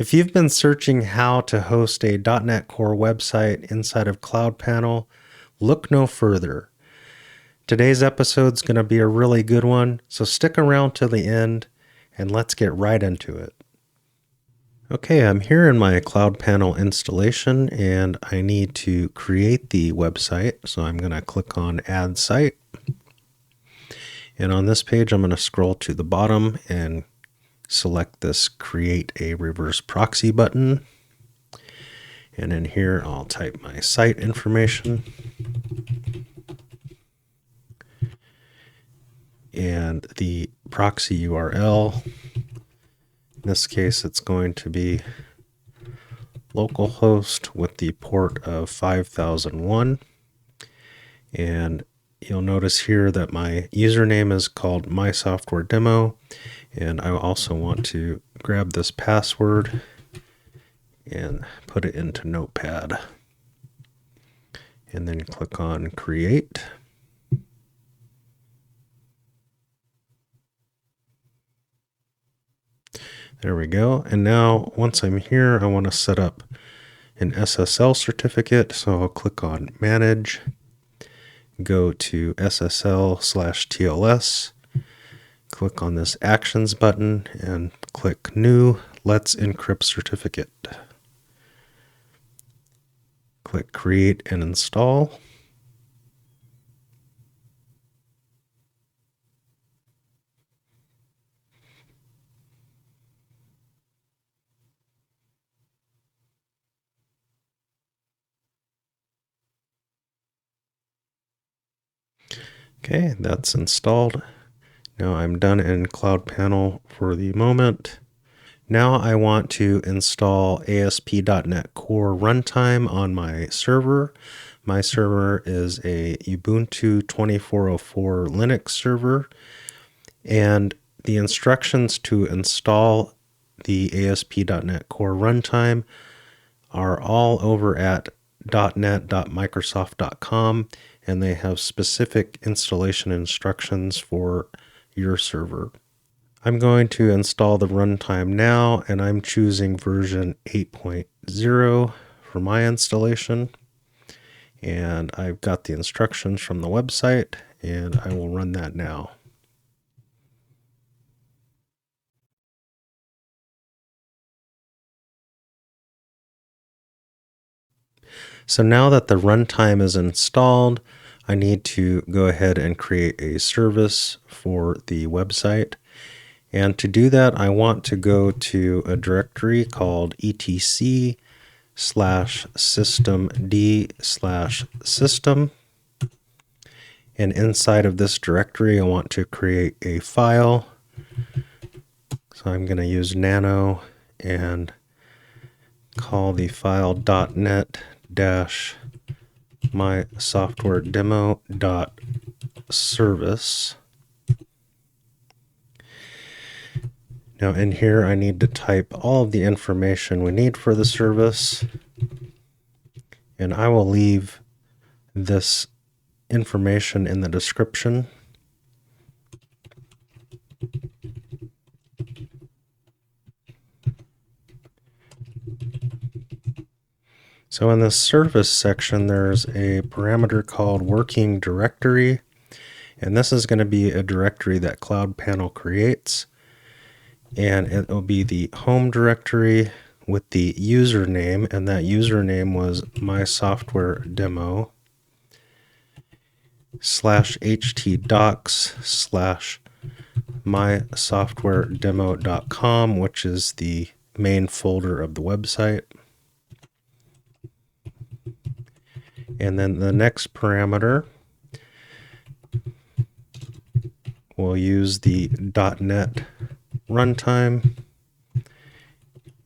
If you've been searching how to host a .NET Core website inside of CloudPanel, look no further. Today's episode is going to be a really good one, so stick around to the end and let's get right into it. Okay, I'm here in my CloudPanel installation and I need to create the website. So I'm going to click on Add Site. And on this page, I'm going to scroll to the bottom and select this Create a Reverse Proxy button. And in here, I'll type my site information. And the proxy URL. In this case, it's going to be localhost with the port of 5001. And you'll notice here that my username is called MySoftwareDemo. And I also want to grab this password and put it into Notepad. And then click on Create. There we go. And now once I'm here, I want to set up an SSL certificate. So I'll click on Manage, go to SSL/TLS, click on this Actions button and click New Let's Encrypt Certificate. Click Create and Install. Okay, that's installed. Now I'm done in CloudPanel for the moment. Now I want to install ASP.NET Core Runtime on my server. My server is a Ubuntu 2404 Linux server, and the instructions to install the ASP.NET Core Runtime are all over at .net.microsoft.com, and they have specific installation instructions for your server. I'm going to install the runtime now, and I'm choosing version 8.0 for my installation. And I've got the instructions from the website, and I will run that now. So now that the runtime is installed, I need to go ahead and create a service for the website. And to do that, I want to go to a directory called etc/systemd/system. And inside of this directory, I want to create a file. So I'm going to use nano and call the file .net-mysoftwaredemo.service. Now in here, I need to type all of the information we need for the service. And I will leave this information in the description. So in the service section, there's a parameter called working directory, and this is going to be a directory that CloudPanel creates, and it will be the home directory with the username, and that username was mysoftwaredemo/htdocs/mysoftwaredemo.com, which is the main folder of the website. And then the next parameter, we'll use the .NET runtime,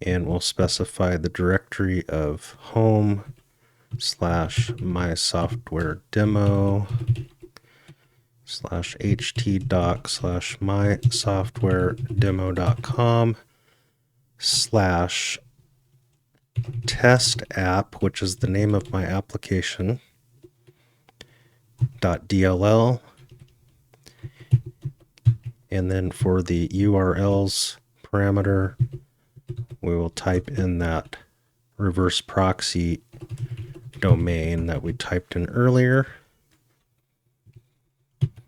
and we'll specify the directory of home/mysoftwaredemo/htdocs/mysoftwaredemo.com/ test app, which is the name of my application, .dll. And then for the URLs parameter, we will type in that reverse proxy domain that we typed in earlier.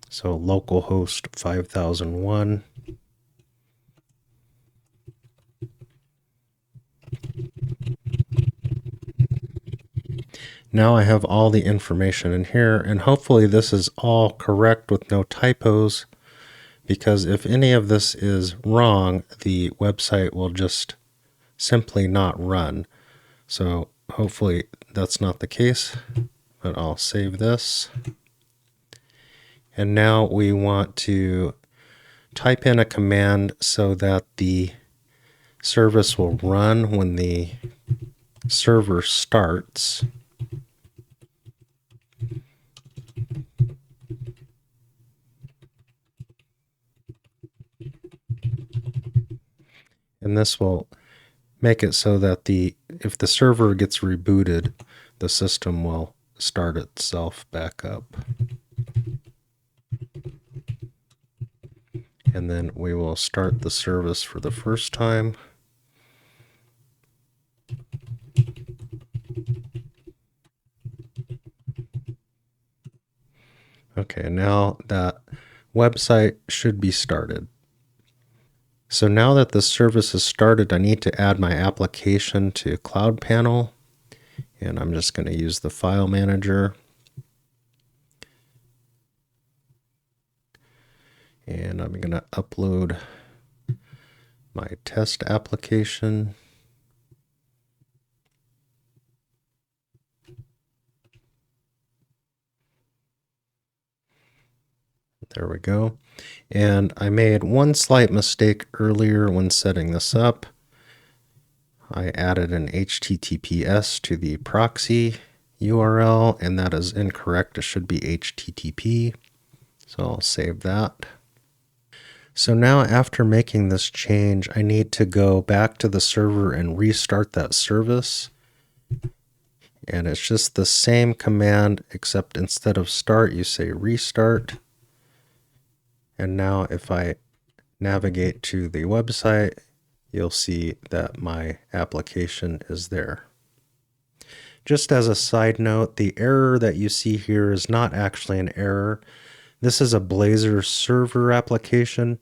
So localhost 5001. Now I have all the information in here, and hopefully this is all correct with no typos, because if any of this is wrong, the website will just simply not run. So hopefully that's not the case, but I'll save this. And now we want to type in a command so that the service will run when the server starts. And this will make it so that if the server gets rebooted, the system will start itself back up. And then we will start the service for the first time. Okay, now that website should be started. So now that the service is started, I need to add my application to CloudPanel, and I'm just going to use the file manager. And I'm going to upload my test application. There we go. And I made one slight mistake earlier when setting this up. I added an HTTPS to the proxy URL, and that is incorrect. It should be HTTP. So I'll save that. So now after making this change, I need to go back to the server and restart that service. And it's just the same command, except instead of start, you say restart. And now if I navigate to the website, you'll see that my application is there. Just as a side note, the error that you see here is not actually an error. This is a Blazor server application.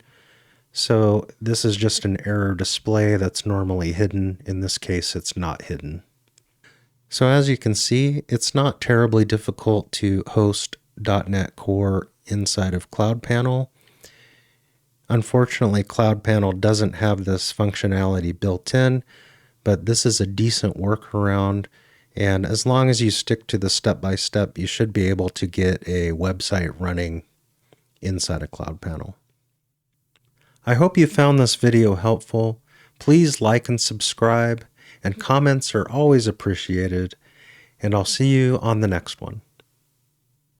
So this is just an error display that's normally hidden. In this case, it's not hidden. So as you can see, it's not terribly difficult to host .NET Core inside of CloudPanel. Unfortunately, CloudPanel doesn't have this functionality built in, but this is a decent workaround. And as long as you stick to the step-by-step, you should be able to get a website running inside of CloudPanel. I hope you found this video helpful. Please like and subscribe, and comments are always appreciated. And I'll see you on the next one.